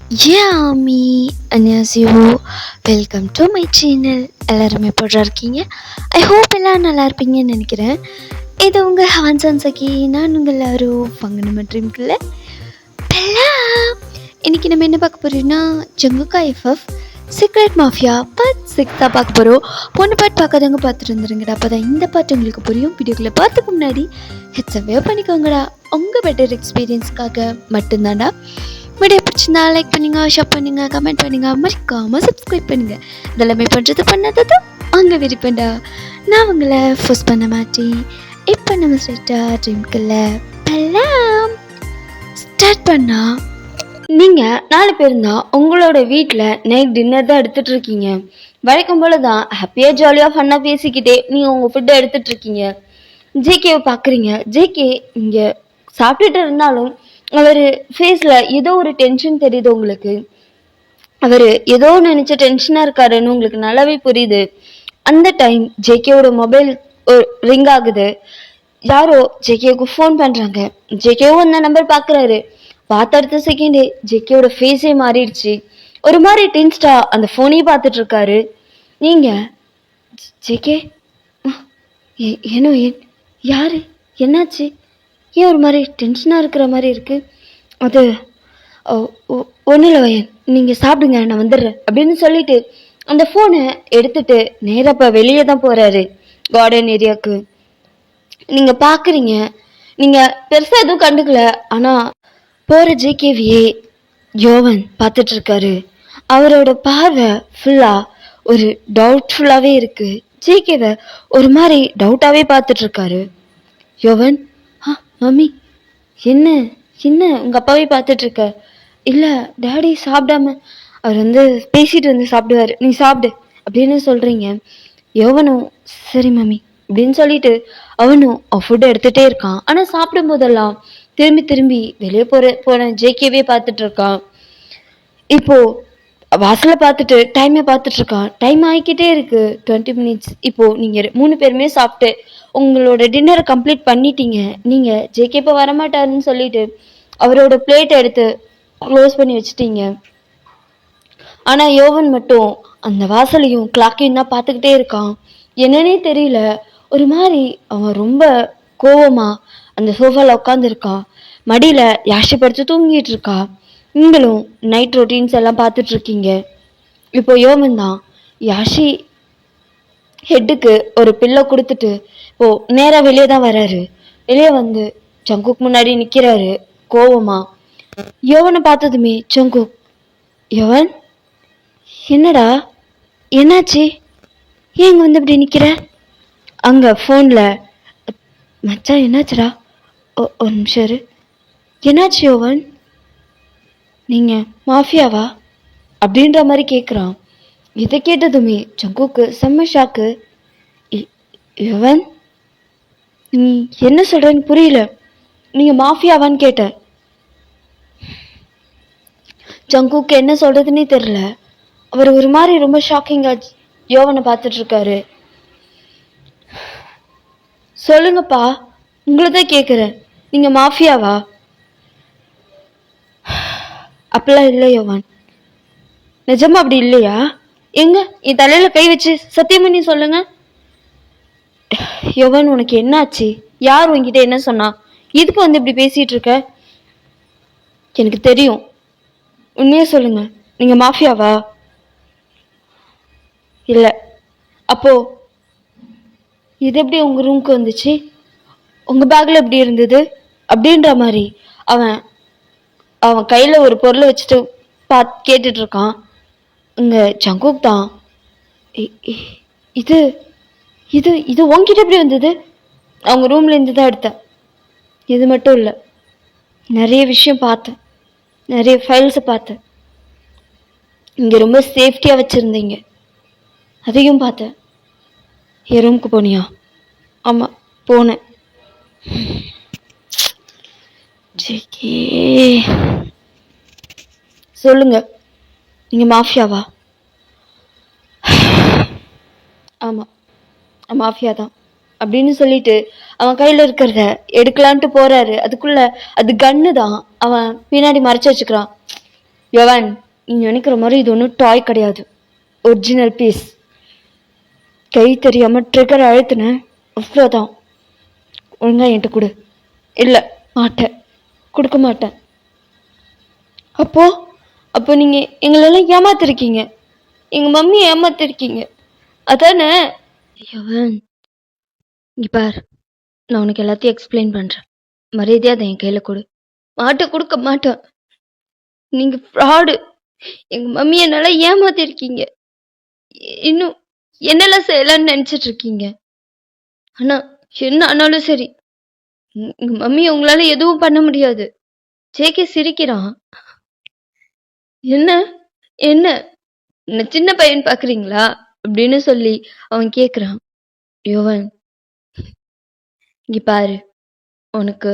ஆமி அன்யாசியோ, welcome to my channel. எல்லாருமே எப்படி இருக்கீங்க? ஐ ஹோப் எல்லாம் நல்லா இருப்பீங்கன்னு நினைக்கிறேன். இது உங்கள் ஹான்சன் சகி. நான் உங்கள் எல்லாரும் பங்கன ட்ரீம்குள்ள பெல்லாம். இன்னைக்கு நம்ம என்ன பார்க்க போறோம்னா, ஜங்குக்கா எஃப்எஃப் சீக்ரெட் மாஃபியா பார்ட் 6 தான் பார்க்க போகிறோம். பொண்ணு பாட்டு பார்க்காதவங்க பார்த்துட்டு இருந்துருங்கடா, அப்போ தான் இந்த பாட்டு உங்களுக்கு புரியும். வீடியோக்குள்ளே பார்த்துக்கு முன்னாடி ஹெட்ஸவே பண்ணிக்கோங்கடா, உங்கள் பெட்டர் எக்ஸ்பீரியன்ஸ்க்காக மட்டும்தான்டா. வீடியோ பிடிச்சிருந்தா லைக் பண்ணுங்க, ஷேர் பண்ணுங்க, கமெண்ட் பண்ணுங்க, மறக்காம சப்ஸ்கிரைப் பண்ணுங்க. இதெல்லாமே பண்ணுறது பண்ணாதது அங்கே விருப்பண்டா. நான் உங்களை ஃபோர்ஸ் பண்ண மாட்டேன். இப்போ நம்ம ஸ்ட்ரெயிட்டாக ட்ரீம்குள்ள எல்லாம் ஸ்டார்ட் பண்ணா. நீங்கள் 4 பேர் தான் உங்களோட வீட்டில் நைட் டின்னர் தான் எடுத்துகிட்டு இருக்கீங்க. வழக்கம் போல தான் ஹாப்பியாக ஜாலியாக ஃபன்னாக பேசிக்கிட்டே நீங்கள் உங்கள் ஃபுட்டை எடுத்துகிட்டு இருக்கீங்க. ஜேகேவை பார்க்குறீங்க. ஜேகே இங்கே சாப்பிட்டுட்டு இருந்தாலும் அவர் ஃபேஸில் ஏதோ ஒரு டென்ஷன் தெரியுது உங்களுக்கு. அவர் ஏதோ நினச்ச டென்ஷனாக இருக்காருன்னு உங்களுக்கு நல்லாவே புரியுது. அந்த டைம் ஜேகேவோட மொபைல் ரிங் ஆகுது. யாரோ ஜேகேவுக்கு ஃபோன் பண்ணுறாங்க. ஜேகேவும் அந்த நம்பர் பார்க்குறாரு. பார்த்த அடுத்த செகண்டே ஜேகேவோட ஃபேஸே மாறிடுச்சு. ஒரு மாதிரி டென்ஸ்டா அந்த ஃபோனையும் பார்த்துட்டு இருக்காரு. நீங்கள் ஜேகே ஏனோ யாரு, என்னாச்சு, ஏன் ஒரு மாதிரி டென்ஷனாக இருக்கிற மாதிரி இருக்குது? அது ஒன்றும் இல்லை வயன், நீங்கள் சாப்பிடுங்க, நான் வந்துடுறேன் அப்படின்னு சொல்லிட்டு அந்த ஃபோனை எடுத்துட்டு நேராக இப்போ வெளியே தான் போகிறாரு, கார்டன் ஏரியாவுக்கு. நீங்கள் பார்க்குறீங்க. நீங்கள் பெருசாக எதுவும் கண்டுக்கல. ஆனால் போகிற ஜேகேவியே யோவன் பார்த்துட்ருக்காரு. அவரோட பார்வை ஃபுல்லாக ஒரு டவுட்ஃபுல்லாகவே இருக்குது. ஜேகேவை ஒரு மாதிரி டவுட்டாகவே பார்த்துட்ருக்காரு. யோவன், மம்மி என்ன என்ன உங்கள் அப்பாவே பார்த்துட்ருக்க? இல்லை டேடி சாப்பிடாம அவர் பேசிட்டு சாப்பிடுவார், நீ சாப்பிடு அப்படின்னு சொல்கிறீங்க. யோவனும் சரி மம்மி அப்படின்னு சொல்லிட்டு அவனும் ஃபுட்டை எடுத்துகிட்டே இருக்கான். ஆனால் சாப்பிடும் போதெல்லாம் திரும்பி திரும்பி வெளியே போன ஜேகேவே பார்த்துட்டு இருக்கான். இப்போது வாசலை பார்த்துட்டு டைமை பார்த்துட்டு இருக்கான். டைம் ஆகிக்கிட்டே இருக்கு, 20 மினிட்ஸ். இப்போது நீங்கள் 3 பேருமே சாப்பிட்டு உங்களோட டின்னரை கம்ப்ளீட் பண்ணிட்டீங்க. நீங்கள் ஜேகே இப்போ வரமாட்டாருன்னு சொல்லிட்டு அவரோட பிளேட்டை எடுத்து க்ளோஸ் பண்ணி வச்சுட்டீங்க. ஆனால் யோவன் மட்டும் அந்த வாசலையும் கிளாக்கையும் தான் பார்த்துக்கிட்டே இருக்கான். என்னன்னே தெரியல, ஒரு மாதிரி அவன் ரொம்ப கோவமாக அந்த சோஃபாவில் உட்காந்துருக்கான். மடியில் யாஷி படுத்து தூங்கிட்டு இருக்கா. நீங்களும் நைட் ரொட்டீன்ஸ் எல்லாம் பார்த்துட்ருக்கீங்க. இப்போ யோவன் தான் யாஷி ஹெட்டுக்கு ஒரு பில்லை கொடுத்துட்டு இப்போது நேராக வெளியே தான் வராரு. வெளியே வந்து ஜங்குக் முன்னாடி நிற்கிறாரு கோவமா. யோவனை பார்த்ததுமே ஜங்குக், யோவன் என்னடா என்னாச்சு, ஏன் இங்கே வந்து இப்படி நிற்கிற? அங்கே ஃபோனில் மச்சான் என்னாச்சுடா, ஒரு நிமிஷம் இரு. என்னாச்சு யோவன், நீங்கள் மாஃபியாவா அப்படின்ற மாதிரி கேட்குறான். இதை கேட்டதுமே ஜங்குக்கு செம்ம ஷாக்கு. யோவன் நீ என்ன சொல்கிறேன்னு புரியல, நீங்கள் மாஃபியாவான்னு கேட்ட. ஜங்குக்கு என்ன சொல்கிறதுனே தெரில. அவர் ஒரு மாதிரி ரொம்ப ஷாக்கிங்காக யோவனை பார்த்துட்ருக்காரு. சொல்லுங்கப்பா, உங்களை தான் கேட்குறேன், நீங்கள் மாஃபியாவா? அப்படிலாம் இல்லை யோவான், நிஜமா அப்படி இல்லையா? எங்க என் தலையில் கை வச்சு சத்தியம் பண்ணி சொல்லுங்க. யோவான் உனக்கு என்னாச்சு, யார் உங்ககிட்ட என்ன சொன்னா, இதுக்கு இப்படி பேசிட்டு இருக்க? எனக்கு தெரியும், உண்மையா சொல்லுங்க, நீங்க மாஃபியாவா? இல்லை. அப்போ இது எப்படி உங்க ரூமுக்கு வந்துச்சு, உங்க பேக்ல எப்படி இருந்தது அப்படின்ற மாதிரி அவன் அவன் கையில் ஒரு பொருளை வச்சுட்டு கேட்டுட்டு இருக்கான். இங்கே ஜங்குக் தான், இது இது இது உங்ககிட்ட எப்படி வந்தது? அவங்க ரூம்லேருந்து தான் எடுத்தேன். இது மட்டும் இல்லை, நிறைய விஷயம் பார்த்தேன், நிறைய ஃபைல்ஸை பார்த்தேன். இங்கே ரொம்ப சேஃப்டியாக வச்சுருந்தீங்க, அதையும் பார்த்தேன். என் ரூமுக்கு போனியா? ஆமாம் போனேன். ஜேகே சொல்லுங்க, நீங்கள் மாஃபியாவா? ஆமாம் மாஃபியா தான் அப்படின்னு சொல்லிட்டு அவன் கையில் இருக்கிறத எடுக்கலான்ட்டு போறாரு. அதுக்குள்ள அது கன்னு தான், அவன் பின்னாடி மறைச்சு வச்சுக்கிறான். யோவன், நீ நினைக்கிற மாதிரி இது ஒன்றும் டாய் கிடையாது, ஒரிஜினல் பீஸ். கை தெரியாம ட்ரிகர் அழுத்தினேன், அவ்வளோதான். ஒழுங்கா என்கிட்ட கொடு. இல்லை, மாட்டேன், கொடுக்க மாட்டேன். அப்போ அப்போ நீங்க எங்களெல்லாம் ஏமாத்திருக்கீங்க, எங்க மம்மி ஏமாத்திருக்கீங்க, அதானே? யோவன், இங்க பார், நான் உனக்கு எல்லாத்தையும் எக்ஸ்பிளைன் பண்றேன். மரியாதையா அதை என் கையில கொடு. மாட்டேன், கொடுக்க மாட்டேன். நீங்க ஃப்ராடு. எங்க மம்மியை நல்லா ஏமாத்திருக்கீங்க. இன்னும் என்னெல்லாம் செய்யலாம்னு நினைச்சிட்டு இருக்கீங்க. ஆனா என்ன ஆனாலும் சரி, எங்க மம்மி உங்களால எதுவும் பண்ண முடியாது. ஜேகே சிரிக்கிறான். என்ன என்ன என்ன சின்ன பையன் பாக்குறீங்களா அப்படின்னு சொல்லி அவன் கேக்குறான். யோவன், இங்க பாரு, உனக்கு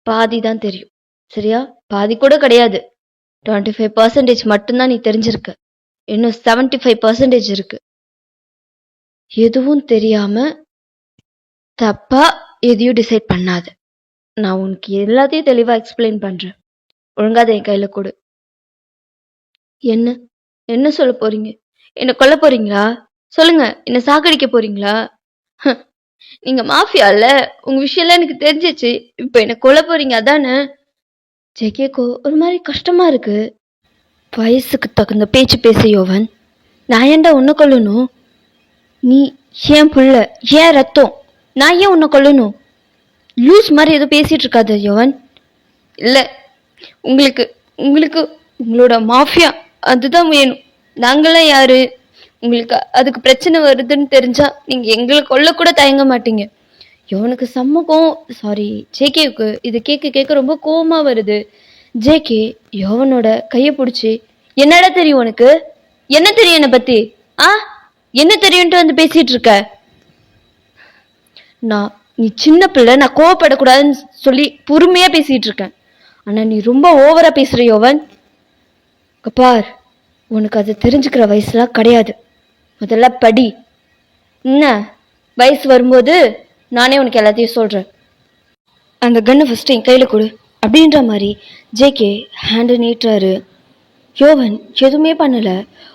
பாதி தான் தெரியும், சரியா? பாதி கூட கிடையாது. 25% மட்டும்தான் நீ தெரிஞ்சிருக்க. இன்னும் 75% இருக்கு. எதுவும் தெரியாம தப்பா எதையும் டிசைட் பண்ணாத. நான் உனக்கு எல்லாத்தையும் தெளிவா எக்ஸ்பிளைன் பண்றேன். ஒழுங்கா அதை என் கையில கொடு. என்ன என்ன சொல்ல போறீங்க? என்ன கொல்ல போறீங்களா? சொல்லுங்க, என்ன சாகடிக்க போறீங்களா? நீங்க மாஃபியால, உங்க விஷயம்லாம் எனக்கு தெரிஞ்சிச்சு. இப்ப என்ன கொல்ல போறீங்க அதானே? ஜெகேக்கோ ஒரு மாதிரி கஷ்டமா இருக்கு. வயசுக்கு தகுந்த பேச்சு பேச யோவன். நான் ஏன்டா உன்னை கொல்லணும்? நீ ஏன் புள்ள, ஏன் ரத்தம், நான் ஏன் உன்னை கொல்லணும்? லூஸ் மாதிரி ஏதோ பேசிட்டு இருக்காது யோவன். இல்லை, உங்களுக்கு உங்களுக்கு உங்களோட மாஃபியா அதுதான் வேணும். நாங்களாம் யாரு? உங்களுக்கு அதுக்கு பிரச்சனை வருதுன்னு தெரிஞ்சா நீங்க எங்களை கொல்ல கூட தயங்க மாட்டீங்க. யோவனுக்கு சம்மகம், சாரி ஜேகேவுக்கு இது கேட்க கேட்க ரொம்ப கோவமா வருது. ஜேகே யோவனோட கையை பிடிச்சி, என்னடா தெரியும் உனக்கு? என்ன தெரியும் என்னை பத்தி? ஆ, என்ன தெரியும்ட்டு வந்து பேசிட்டு இருக்க? நீ சின்ன பிள்ளை, நான் கோவப்படக்கூடாதுன்னு சொல்லி பொறுமையா பேசிட்டு இருக்கேன். ஆனா நீ ரொம்ப ஓவரா பேசுற யோவன். பார், உனக்கு அது தெரிஞ்சுக்கிற வயசுலாம் கிடையாது. முதல்ல படி. என்ன வயசு வரும்போது நானே உனக்கு எல்லாத்தையும் சொல்றேன். அந்த கன்னை ஃபர்ஸ்ட் என் கையில கொடு அப்படின்ற மாதிரி ஜேகே ஹேண்டு நீட்டுறாரு. யோவன் எதுவுமே பண்ணல.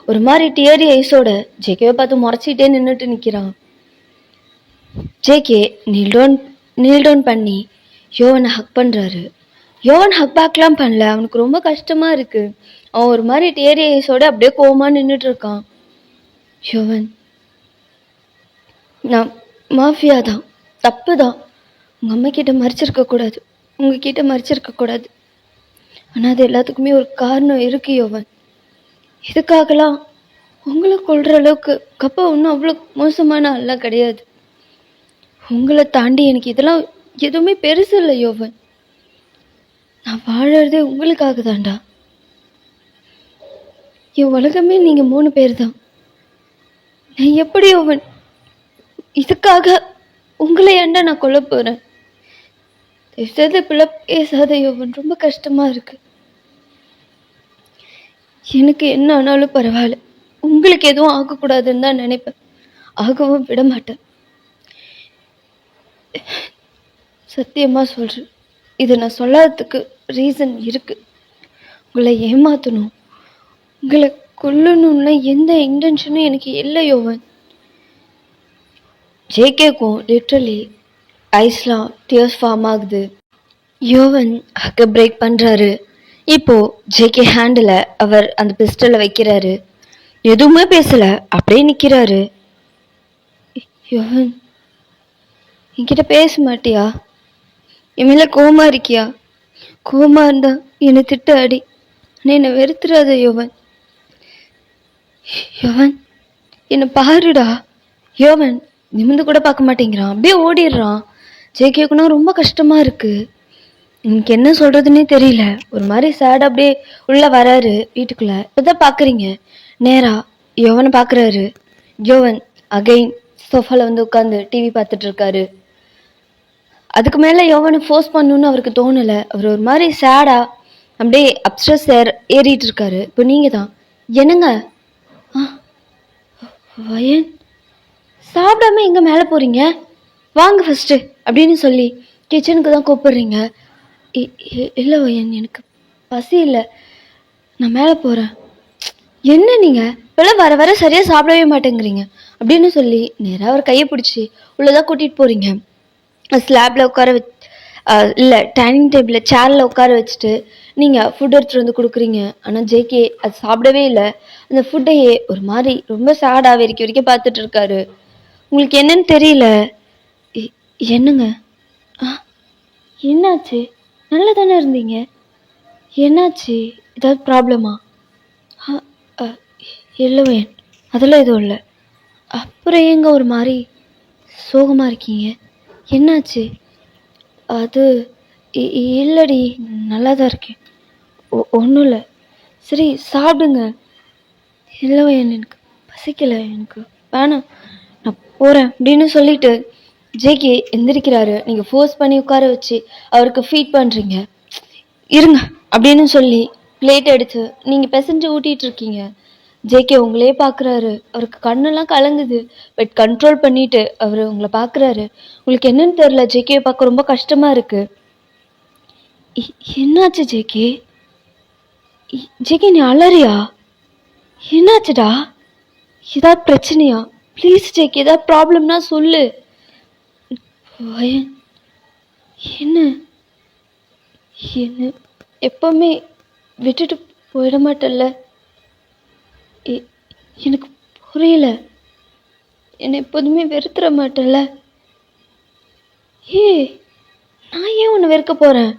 ஒரு மாதிரி டியரி ஐஸோட ஜேகேவை பார்த்து முறைச்சிட்டே நின்றுட்டு நிற்கிறான். ஜேகே நீல் டவுன் பண்ணி யோவனை ஹக் பண்ணுறாரு. யோவன் ஹக் பேக்லாம் பண்ணல, அவனுக்கு ரொம்ப கஷ்டமா இருக்கு. அவன் ஒரு மாதிரி டியரி ஐஸோட அப்படியே கோவமா நின்றுட்டு இருக்கான். யோவன், நான் மாஃபியா தான், தப்பு தான். உங்கள் அம்மா கிட்ட மறைச்சிருக்க கூடாது, உங்ககிட்ட மறைச்சிருக்க கூடாது. ஆனால் அது எல்லாத்துக்குமே ஒரு காரணம் இருக்கு யோவன். இதுக்காகலாம் உங்களை கொள்கிற அளவுக்கு கப்பா ஒன்றும் அவ்வளோ மோசமான ஆள்லாம் கிடையாது. உங்களை தாண்டி எனக்கு இதெல்லாம் எதுவுமே பெருசு இல்லை யோவன். நான் வாழறதே உங்களுக்காக தான்டா. என் உலகமே நீங்கள் 3 பேர் தான். நான் எப்படி யோவன் இதுக்காக உங்களை ஏன்டா நான் கொல்ல போகிறேன்? இப்பெல்லாம் பேசாத யோவன், ரொம்ப கஷ்டமா இருக்கு. எனக்கு என்ன ஆனாலும் பரவாயில்ல, உங்களுக்கு எதுவும் ஆகக்கூடாதுன்னு தான் நினைப்பேன். ஆகவும் விட மாட்டேன். சத்தியமா சொல்றேன், இதை நான் சொல்லாததுக்கு ரீசன் இருக்கு. உங்களை ஏமாத்தணும், உங்களை கொல்லணும்னா எந்த இன்டென்ஷனும் எனக்கு இல்லை யோவன். ஜேகேக்கும் லிட்ரலி ஐஸ்லாம் டியர்ஸ் ஃபார்ம் ஆகுது. யோவன் ஹக்க பிரேக் பண்ணுறாரு. இப்போ ஜேகே ஹேண்டில் அவர் அந்த பிஸ்டலை வைக்கிறாரு. எதுவுமே பேசல, அப்படியே நிற்கிறாரு. யோவன், என்கிட்ட பேச மாட்டியா? என் மேல கோவமா இருக்கியா? கோவமா இருந்தா என்னை திட்ட அடி, ஆனால் என்னை வெறுத்துறாத யோவன். யோவன், என்னை பாருடா. யோவன் நிமிந்து கூட பார்க்க மாட்டேங்கிறான், அப்படியே ஓடிடுறான். ஜேகேக்குன்னா ரொம்ப கஷ்டமா இருக்கு. எனக்கு என்ன சொல்றதுன்னே தெரியல. ஒரு மாதிரி சேட் அப்படியே உள்ள வராரு வீட்டுக்குள்ள. இப்பதான் பாக்குறீங்க, நேரா யோவனை பாக்குறாரு. யோவன் அகைன் சோஃபால வந்து உட்காந்து டிவி பார்த்துட்டு இருக்காரு. அதுக்கு மேல யோவனை ஃபோர்ஸ் பண்ணணும்னு அவருக்கு தோணல. அவர் ஒரு மாதிரி சேடா அப்படியே அப்ஸ்ட்ரெஸ் ஏறிட்டு இருக்காரு. இப்போ நீங்க தான் என்னங்க வயன் சாப்பிடாம எங்க மேலே போறீங்க? வாங்க ஃபர்ஸ்ட் அப்படின்னு சொல்லி கிச்சனுக்கு தான் கூப்பிடுறீங்க. இல்லை வயன், எனக்கு பசி இல்லை, நான் மேலே போகிறேன். என்ன நீங்கள் இப்போல்லாம் வர வர சரியாக சாப்பிடவே மாட்டேங்கிறீங்க அப்படின்னு சொல்லி நேராக அவர் கையை பிடிச்சி உள்ளதாக கூட்டிகிட்டு போகிறீங்க. ஸ்லாப்பில் உட்கார வச்சு இல்லை டைனிங் டேபிளில் சேரில் உட்கார வச்சுட்டு நீங்கள் ஃபுட் எடுத்துகிட்டு வந்து கொடுக்குறீங்க. ஆனால் ஜேகே அது சாப்பிடவே இல்லை. அந்த ஃபுட்டையே ஒரு மாதிரி ரொம்ப சேடாக வரைக்கும் வரைக்கும் பார்த்துட்டு இருக்காரு. உங்களுக்கு என்னன்னு தெரியல. என்னங்க என்னாச்சு? நல்லா தானே இருந்தீங்க, என்னாச்சு? ஏதாவது ப்ராப்ளமா? இல்லைவேன், அதெல்லாம் எதுவும் இல்லை. அப்புறம் ஏங்க ஒரு மாதிரி சோகமாக இருக்கீங்க, என்னாச்சு? அது இல்லடி, நல்லா தான் இருக்கேன், ஒன்றும் இல்லை. சரி சாப்பிடுங்க. இல்லைவேன், எனக்கு பசிக்கலை, எனக்கு வேணாம், நான் போகிறேன் அப்படின்னு சொல்லிட்டு ஜேகே எந்திரிக்கிறாரு. நீங்கள் ஃபோர்ஸ் பண்ணி உட்கார வச்சு அவருக்கு ஃபீட் பண்ணுறீங்க. இருங்க அப்படின்னு சொல்லி பிளேட் எடுத்து நீங்கள் பிசைஞ்சு ஊட்டிகிட்டு இருக்கீங்க. ஜேகே உங்களே பார்க்குறாரு. அவருக்கு கண்ணெல்லாம் கலங்குது. பட் கண்ட்ரோல் பண்ணிட்டு அவர் உங்களை பார்க்குறாரு. உங்களுக்கு என்னன்னு தெரில, ஜேகேவை பார்க்க ரொம்ப கஷ்டமாக இருக்குது. என்னாச்சு ஜேகே? ஜேகே நீ அலறியா? என்னாச்சுடா? ஏதாவது பிரச்சனையா? ப்ளீஸ் ஜேகே, ஏதாவது ப்ராப்ளம்னா சொல்லு. என்ன என்ன எப்பவுமே விட்டுட்டு போயிட மாட்டல்ல? எனக்கு புரியல. என்னை எப்போதுமே வெறுத்துற மாட்டல்ல? நான் ஏன் உன்னை வெறுக்க போறேன்?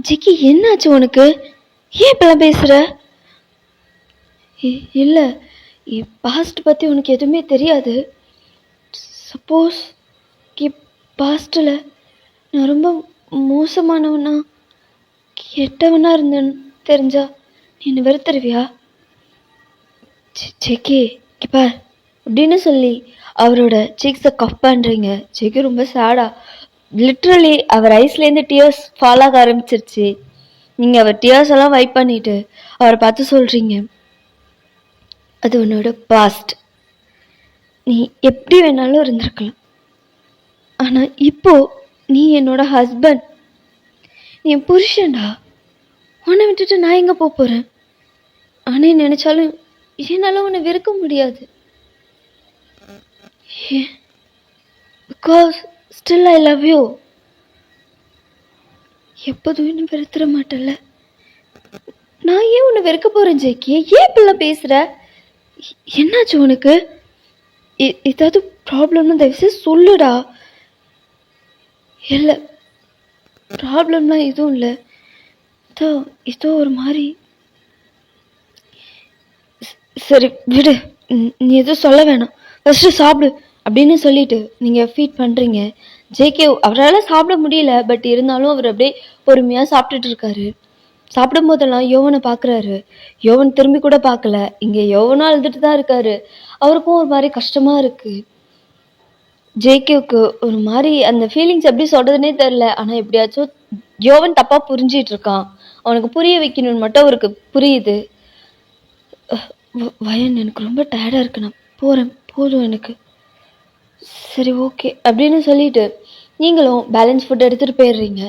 ஜிக்கி என்னாச்சு உனக்கு? ஏன் இப்பெல்லாம் பேசுற? இல்லை, பாஸ்ட் பற்றி உனக்கு எதுவுமே தெரியாது. சப்போஸ் பாஸ்டில் நான் ரொம்ப மோசமானவனா கெட்டவனா இருந்தேன்னு தெரிஞ்சா நீ என்னை வெறுத்துருவியா? ஜெகே பார் அப்படின்னு சொல்லி அவரோட சீக்ஸை கஃப் பண்ணுறீங்க. ஜெகே ரொம்ப சேடா, லிட்ரலி அவர் ஐஸ்லேருந்து டியர்ஸ் ஃபால் ஆக ஆரம்பிச்சிருச்சு. நீங்கள் அவர் டியர்ஸ் எல்லாம் வைப் பண்ணிட்டு அவரை பார்த்து சொல்கிறீங்க, அது உன்னோட பாஸ்ட், நீ எப்படி வேணாலும் இருந்திருக்கலாம், ஆனால் இப்போ நீ என்னோட ஹஸ்பண்ட், நீ என் புருஷன்டா. உன்னை விட்டுட்டு நான் எங்கே போக போகிறேன்? ஆனால் நினச்சாலும் என்னால் உன்னை வெறுக்க முடியாது. Because still I love you. எப்போதும் என்ன வெறுத்துற மாட்டேன்ல? நான் ஏன் உன்னை வெறுக்க போகிறேன் ஜெய்கே? ஏன் இப்பெல்லாம் பேசுகிற? என்னாச்சு உனக்கு? ஏதாவது ப்ராப்ளம்னு தயவுசெய்து சொல்லுடா. இல்லை, ப்ராப்ளம்லாம் எதுவும் இல்லை. ஏதோ ஒரு மாதிரி. சரி விடு, நீ எதுவும் சொல்ல வேணாம், ஃபஸ்ட்டு சாப்பிடு அப்படின்னு சொல்லிட்டு நீங்கள் ஃபீட் பண்ணுறீங்க. ஜேகே அவரால் சாப்பிட முடியல. பட் இருந்தாலும் அவர் அப்படியே பொறுமையாக சாப்பிட்டுட்டு இருக்காரு. சாப்பிடும் போதெல்லாம் யோவனை பார்க்குறாரு. யோவன் திரும்பி கூட பார்க்கல. இங்கே யோவனும் அழுதுட்டு தான் இருக்காரு. அவருக்கும் ஒரு மாதிரி கஷ்டமாக இருக்குது. ஜேகேவுக்கு ஒரு மாதிரி அந்த ஃபீலிங்ஸ் எப்படி சொல்கிறதுனே தெரில. ஆனால் எப்படியாச்சும் யோவன் தப்பாக புரிஞ்சிட்டு இருக்கான். அவனுக்கு புரிய வைக்கணும்னு மட்டும் அவருக்கு புரியுது. வயன், எனக்கு ரொம்ப டயர்டாக இருக்கு, நான் போகிறேன், போதும் எனக்கு. சரி ஓகே அப்படின்னு சொல்லிட்டு நீங்களும் பேலன்ஸ் ஃபுட் எடுத்துகிட்டு போயிடுறீங்க.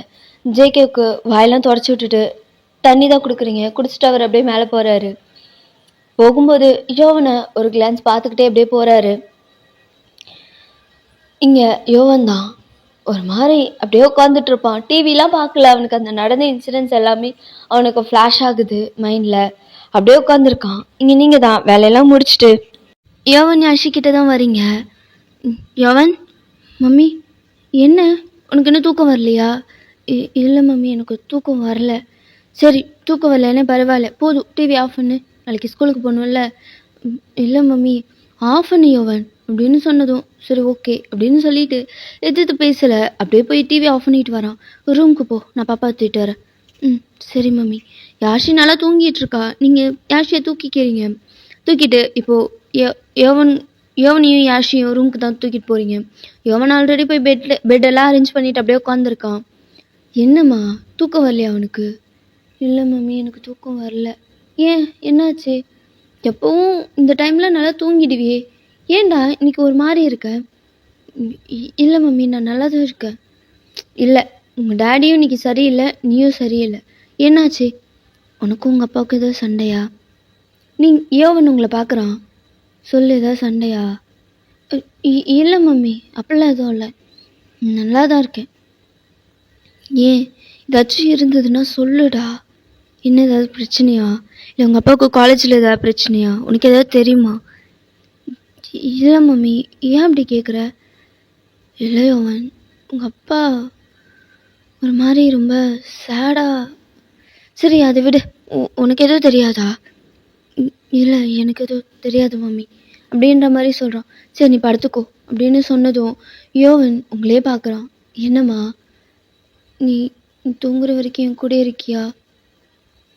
ஜேகேவுக்கு வாயெல்லாம் தொடச்சி விட்டுட்டு தண்ணி தான் கொடுக்குறீங்க. குடிச்சிட்டு அவர் அப்படியே மேலே போகிறாரு. போகும்போது யோவனை ஒரு கிளான்ஸ் பார்த்துக்கிட்டே அப்படியே போகிறாரு. இங்கே யோவன் தான் ஒரு மாதிரி அப்படியே உட்காந்துட்டு இருப்பான். டிவிலாம் பார்க்கல. அவனுக்கு அந்த நடந்த இன்சிடென்ட்ஸ் எல்லாமே அவனுக்கு ஃப்ளாஷ் ஆகுது மைண்டில். அப்படியே உட்காந்துருக்கான். இங்கே நீங்கள் தான் வேலையெல்லாம் முடிச்சுட்டு யோவன் யாஷிக்கிட்ட தான் வரீங்க. யோவன், மம்மி என்ன உனக்கு என்ன தூக்கம் வரலையா? இல்லை மம்மி, எனக்கு தூக்கம் வரல. சரி, தூக்கம் வரலன்னு பரவாயில்ல, போதும் டிவி ஆஃப் பண்ணு, நாளைக்கு ஸ்கூலுக்கு போகணும்ல. இல்லை மம்மி, ஆஃப் பண்ணு யோவன் அப்படின்னு சொன்னதும் சரி ஓகே அப்படின்னு சொல்லிட்டு எதிர்த்து பேசலை. அப்படியே போய் டிவி ஆஃப் பண்ணிட்டு வரான். ரூமுக்கு போ, நான் பாப்பா தூக்கிட்டு வரேன். சரி மம்மி. யாஷி நல்லா தூங்கிட்டு இருக்கா. நீங்கள் யாஷியை தூக்கிக்கிறீங்க. தூக்கிட்டு இப்போது யோவனையும் யாஷியும் ரூமுக்கு தான் தூக்கிட்டு போகிறீங்க. யோவன் ஆல்ரெடி போய் பெட்டெல்லாம் அரேஞ்ச் பண்ணிட்டு அப்படியே உட்காந்துருக்கான். என்னம்மா, தூக்கம் வரலையா அவனுக்கு? இல்லை மம்மி, எனக்கு தூக்கம் வரல. ஏன், என்னாச்சு? எப்போவும் இந்த டைமில் நல்லா தூங்கிடுவியே, ஏன்டா இன்னைக்கு ஒரு மாதிரி இருக்க? இல்லை மம்மி, நான் நல்லா தான் இருக்கேன். இல்லை, உங்கள் டேடியும் இன்னைக்கு சரியில்லை, நீயும் சரியில்லை. என்னாச்சு? உனக்கும் உங்கள் அப்பாவுக்கும் ஏதோ சண்டையா? நீ யோவன் உங்களை பார்க்குறான், சொல்லு ஏதாவது சண்டையா? இல்லை மம்மி, அப்படிலாம் எதுவும் இல்லை, நல்லா தான் இருக்கேன். ஏன் ஏதாச்சும் இருந்ததுன்னா சொல்லுடா. என்ன ஏதாவது பிரச்சனையா? இல்லை உங்கள் அப்பாவுக்கு காலேஜில் ஏதாவது பிரச்சனையா? உனக்கு ஏதாவது தெரியுமா? இல்லை மம்மி, ஏன் அப்படி கேட்குற? இல்லை யோவன், உங்கள் அப்பா ஒரு மாதிரி ரொம்ப சேடா. சரி அதை விடு, உனக்கு எதுவும் தெரியாதா? இல்லை எனக்கு எதுவும் தெரியாது மம்மி அப்படின்ற மாதிரி சொல்கிறான். சரி நீ படுத்துக்கோ அப்படின்னு சொன்னதும் யோவன் உங்களே பார்க்குறான். என்னம்மா நீ தூங்குற வரைக்கும் என் கூட இருக்கியா?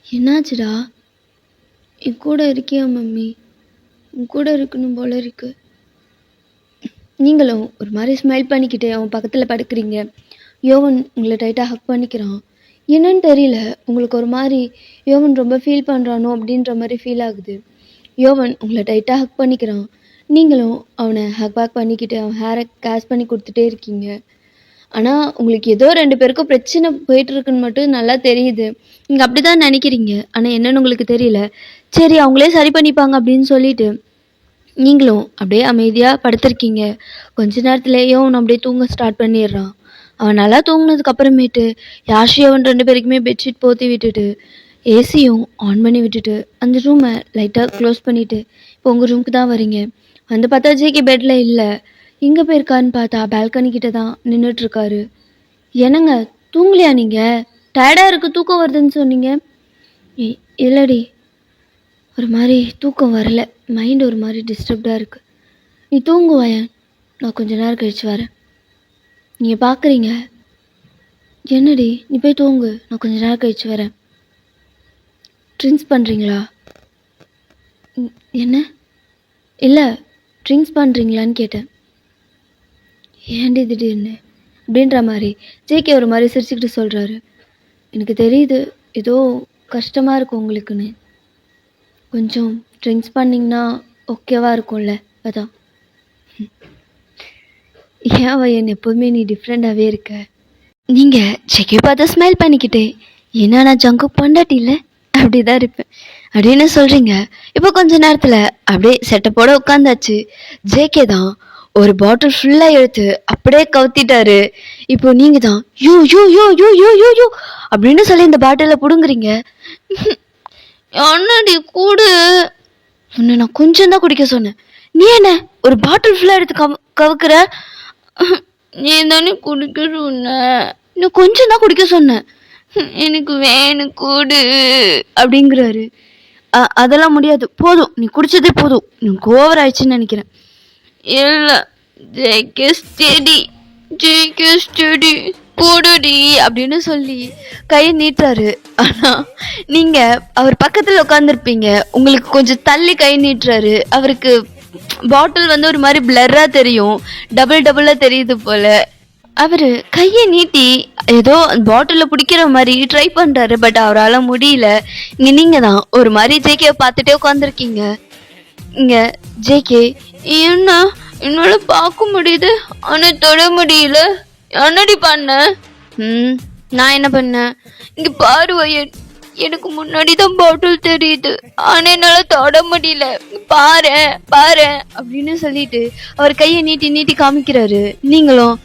என்னாச்சுடா? என் கூட இருக்கியா மம்மி? உன் கூட இருக்கணும் போல இருக்கு. நீங்களும் ஒரு மாதிரி ஸ்மைல் பண்ணிக்கிட்டு அவன் பக்கத்தில் படுக்கிறீங்க. யோவன் உங்களை டைட்டாக ஹக் பண்ணிக்கிறான். என்னன்னு தெரியல, உங்களுக்கு ஒரு மாதிரி யோவன் ரொம்ப ஃபீல் பண்ணுறானோ அப்படின்ற மாதிரி ஃபீல் ஆகுது. யோவன் உங்களை டைட்டாக ஹக் பண்ணிக்கிறான். நீங்களும் அவனை ஹக் பேக் பண்ணிக்கிட்டு அவன் ஹேரை கேஷ் பண்ணி கொடுத்துட்டே இருக்கீங்க. ஆனால் உங்களுக்கு ஏதோ 2 பேருக்கும் பிரச்சனை போயிட்டுருக்குன்னு மட்டும் நல்லா தெரியுது. நீங்கள் அப்படி தான் நினைக்கிறீங்க, ஆனால் என்னன்னு உங்களுக்கு தெரியல. சரி அவங்களே சரி பண்ணிப்பாங்க அப்படின்னு சொல்லிட்டு நீங்களும் அப்படியே அமைதியாக படுத்திருக்கீங்க. கொஞ்ச நேரத்துலேயே அவன் அப்படியே தூங்க ஸ்டார்ட் பண்ணிடுறான். அவன் நல்லா தூங்கினதுக்கு அப்புறமேட்டு யாஷி அவன் 2 பேருக்குமே பெட்ஷீட் போற்றி விட்டுட்டு ஏசியும் ஆன் பண்ணி விட்டுட்டு அந்த ரூமை லைட்டாக க்ளோஸ் பண்ணிவிட்டு இப்போ உங்கள் ரூமுக்கு தான் வரீங்க. வந்து பார்த்தா ஜேகே பெட்டில் இல்லை. எங்கே போயிருக்கான்னு பார்த்தா பால்கனி கிட்ட தான் நின்றுட்டுருக்காரு. என்னங்க தூங்கலையா? நீங்கள் டயர்டாக இருக்குது தூக்கம் வருதுன்னு சொன்னீங்க. இல்லடி, ஒரு மாதிரி தூக்கம் வரல, மைண்ட் ஒரு மாதிரி டிஸ்டர்ப்டாக இருக்குது. நீ தூங்குவாயன், நான் கொஞ்ச நேரம் கழிச்சு வரேன். நீங்கள் பார்க்குறீங்க. என்னடி நீ போய் தூங்கு, நான் கொஞ்ச நேரம் கழிச்சு வரேன். ட்ரிங்க்ஸ் பண்ணுறீங்களா? என்ன? இல்லை ட்ரிங்க்ஸ் பண்ணுறீங்களான்னு கேட்டேன். ஏன்டி திடீர்னு அப்படின்ற மாதிரி ஜேகே ஒரு மாதிரி சிரிச்சுக்கிட்டு சொல்கிறாரு. எனக்கு தெரியுது ஏதோ கஷ்டமாக இருக்கும் உங்களுக்குன்னு. கொஞ்சம் ட்ரிங்க்ஸ் பண்ணிங்கன்னா ஓகேவாக இருக்கும்ல, அதான். ஏன் வயன் எப்போதுமே நீ டிஃப்ரெண்ட்டாகவே இருக்க. நீங்கள் ஜேகே பார்த்து ஸ்மைல் பண்ணிக்கிட்டே, ஏன்னா நான் ஜங்கு பொண்டாட்டி இல்லை அப்படி தான் இருப்பேன் அப்படின்னு சொல்கிறீங்க. இப்போ கொஞ்ச நேரத்தில் அப்படியே செட்டப்போட உட்காந்தாச்சு. ஜேகே தான் ஒரு பாட்டில் ஃபுல்லாக எடுத்து அப்படியே கவுத்திட்டாரு. இப்போ நீங்கள் தான் you you you you you you you அப்படின்னு சொல்லி இந்த பாட்டிலை பிடுங்குறீங்க. அண்ணாடி கூடு, உன்னை நான் கொஞ்சம் தான் குடிக்க சொன்னேன், நீ என்ன ஒரு பாட்டில் ஃபுல்லாக எடுத்து கவுக்குற? நீ தானே குடிக்க சொன்ன, இன்னும் கொஞ்சம் தான் குடிக்க சொன்னேன், எனக்கு வேணும் கூடு அப்படிங்கிறாரு. அதெல்லாம் முடியாது, போதும் நீ குடிச்சதே போதும், எனக்கு ஓவர் ஆயிடுச்சுன்னு நினைக்கிறேன். இல்லை ஜேகே ஸ்டெடி, ஜேகே ஸ்டெடி போடுடி அப்படின்னு சொல்லி கையை நீட்டுறாரு. ஆனால் நீங்கள் அவர் பக்கத்தில் உட்காந்துருப்பீங்க, உங்களுக்கு கொஞ்சம் தள்ளி கை நீட்டுறாரு. அவருக்கு பாட்டில் வந்து ஒரு மாதிரி பிளர்ராக தெரியும், டபுளாக தெரியுது போல். அவர் கையை நீட்டி ஏதோ பாட்டிலில் பிடிக்கிற மாதிரி ட்ரை பண்ணுறாரு. பட் அவரால் முடியல. இங்கே நீங்கள் தான் ஒரு மாதிரி ஜேகேவை பார்த்துட்டே உட்காந்துருக்கீங்க. இங்கே ஜேகே, என்ன என்னால் பார்க்க முடியுது ஆனால் தொட முடியல, என்னடி பண்ண? நான் என்ன பண்ணேன்? இங்கே பாரு வயன், எனக்கு முன்னாடி தான் பாட்டில் தெரியுது ஆனால் என்னால் தொட முடியல, பாரு பாரு அப்படின்னு சொல்லிட்டு அவர் கையை நீட்டி நீட்டி காமிக்கிறாரு. நீங்களும்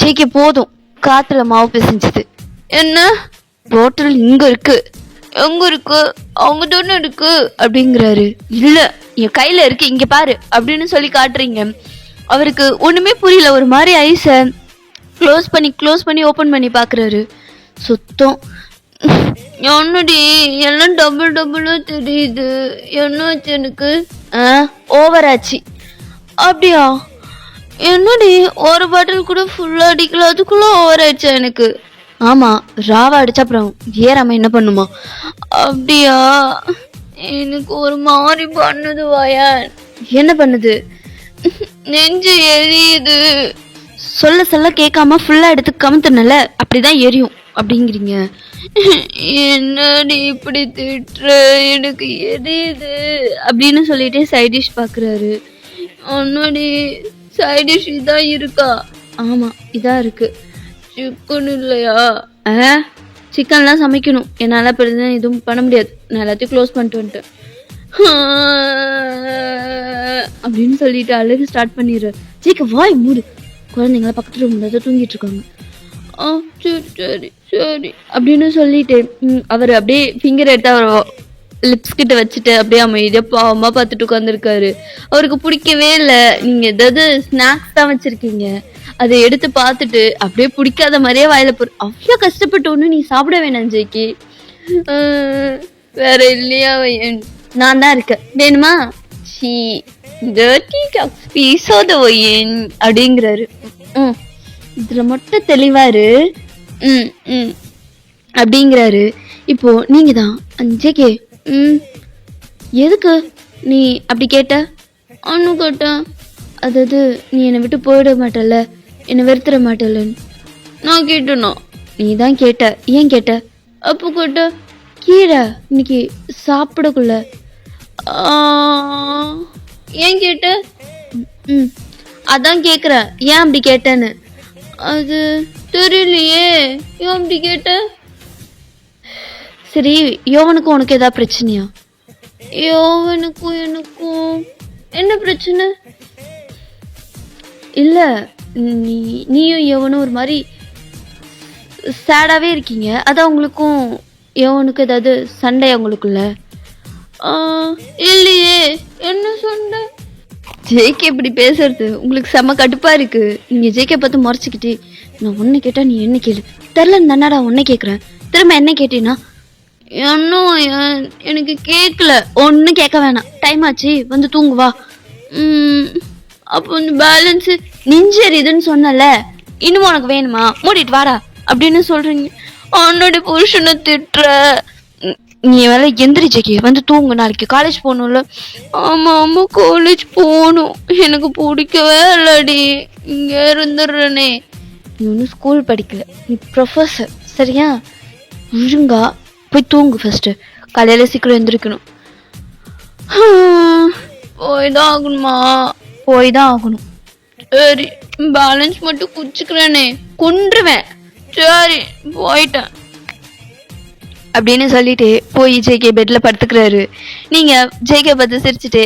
ஜேகே போதும், காற்றுல மாவு பிசைஞ்சது, என்ன பாட்டில் இங்கே இருக்கு, எங்கே இருக்கு, அவங்க தானே இருக்கு அப்படிங்கிறாரு. இல்லை என் கையில் இருக்கு, இங்கே பாரு அப்படின்னு சொல்லி காட்டுறீங்க. அவருக்கு ஒன்றுமே புரியல, ஒரு மாதிரி ஐஸை க்ளோஸ் பண்ணி ஓப்பன் பண்ணி பார்க்குறாரு. சுத்தம். என்னடி எல்லாம் டபுளாக தெரியுது, என்னாச்சு எனக்கு? ஓவர் ஆச்சு. அப்படியா? என்னடி ஒரு பாட்டில் கூட ஃபுல்லாக அடிக்கல, அதுக்குள்ளே ஓவர் ஆயிடுச்சா எனக்கு? ஆமாம், ராவா அடிச்சா அப்புறம் ஏறாம என்ன பண்ணுமா? அப்படியா? எனக்கு ஒரு மாதிரி பண்ணுது வயன். என்ன பண்ணுது? நெஞ்சு எரியுது. சொல்ல கேட்காம ஃபுல்லாக எடுத்து கமுத்துனல, அப்படிதான் எரியும் அப்படிங்கிறீங்க. என்னடி இப்படி திட்டுற, எனக்கு எரியுது அப்படின்னு சொல்லிட்டு சைட் டிஷ் பார்க்குறாரு. அண்ணாடி சைட் டிஷ் இதான் இருக்கா? ஆமாம் இதான் இருக்கு. சிக்கன் இல்லையா? சிக்கன்லாம் சமைக்கணும். என்னால் இப்போ எதுவும் பண்ண முடியாது. நான் எல்லாத்தையும் க்ளோஸ் பண்ணிட்டு வந்துட்டேன் அப்படின்னு சொல்லிட்டு அழுகு ஸ்டார்ட் பண்ணிடுறாரு. ஜேகே வாய் மூடு, குழந்தைங்கள பக்கத்து ரூம்ல தான் தூங்கிட்டு இருக்காங்க. சரி சரி சரி அப்படின்னு சொல்லிட்டு அவர் அப்படியே ஃபிங்கர் எடுத்து அவர் லிப்ஸ் கிட்ட வச்சுட்டு அப்படியே அமைதியா பாவமா பார்த்துட்டு உட்காந்துருக்காரு. அவருக்கு பிடிக்கவே இல்லை. நீங்க ஏதாவது ஸ்நாக்ஸ் தான் வச்சிருக்கீங்க, அதை எடுத்து பார்த்துட்டு அப்படியே பிடிக்காத மாதிரியே வாயில அவ்வளோ கஷ்டப்பட்டு ஒன்று நீ சாப்பிட வேணாம் ஜேகே. வேற இல்லையா? நான் தான் இருக்கேன், வேணுமா? ஷீ டர்ட்டி டாக்ஸ் பீசோத ஒயின் அப்படிங்கிறாரு. இதுல மட்டும் தெளிவாரு அப்படிங்கிறாரு. இப்போ நீங்க தான் ஜேகே எதுக்கு நீ அப்படி கேட்ட? ஒன்னும் கேட்டேன். அதாவது நீ என்னை விட்டு போயிட மாட்டல, என்னை வெறுத்துட மாட்டலன்னு நான் கேட்டேனா? நீ தான் கேட்ட. ஏன் கேட்ட? அப்போ கேட்ட கீரை இன்னைக்கு சாப்பிடக்குள்ள ஏன் கேட்ட? அதான் கேக்குறேன், ஏன் அப்படி கேட்டேன்னு. அது தெரியலையே, ஏன் அப்படி கேட்ட? சரி, யோவனுக்கும் உனக்கு ஏதாவது பிரச்சனையா? யோவனுக்கும் எனக்கும் என்ன பிரச்சனை? இல்ல, நீயும் யோவனும் ஒரு மாதிரி சேடாவே இருக்கீங்க. அதான் உங்களுக்கும் யோவனுக்கு ஏதாவது சண்டை உங்களுக்குள்ள? இல்லையே, என்ன சண்டை? ஜேகே இப்படி பேசுறது உங்களுக்கு செம்ம கடுப்பா இருக்கு. நீங்க ஜேகே பார்த்து முறைச்சிக்கிட்டே, நான் ஒன்னு கேட்டா நீ என்ன கேளு, தெரிலன்னு தானடா உன்னை கேட்குறேன், திரும்ப என்ன கேட்டீங்கன்னா இன்னும் எனக்கு கேட்கல. ஒன்னும் கேட்க வேணாம், டைம் ஆச்சு, வந்து தூங்குவா. அப்போ வந்து பேலன்ஸ் நெஞ்சரிதுன்னு சொன்னல, இன்னும் உனக்கு வேணுமா? மூடிட்டு வாடா அப்படின்னு சொல்றீங்க. அவனோட புருஷனை திட்டுற. நீ வேலை எந்திரி ஜேகே, வந்து தூங்கு, நாளைக்கு காலேஜ் போகணும்ல. ஆமா ஆமா காலேஜ் போகணும், எனக்கு பிடிக்கவே இல்லடி, இங்க இருந்துடுறனே. நீ ஒன்றும் ஸ்கூல் படிக்கல, நீ ப்ரொஃபஸர், சரியா? ஒழுங்கா போய் தூங்கு ஃபர்ஸ்ட், காலையில சீக்கிரம் எந்திரிக்கணும். போய் தான் ஆகணுமா? போய் தான் ஆகணும். சரி, பேலன்ஸ் மட்டும் குச்சிக்கிறேனே, கொன்றுவேன். சரி போயிட்டேன் அப்படின்னு சொல்லிட்டு போய் ஜேகே பெட்ல படுத்துக்கிறாரு. நீங்க ஜேகே பார்த்து சிரிச்சுட்டு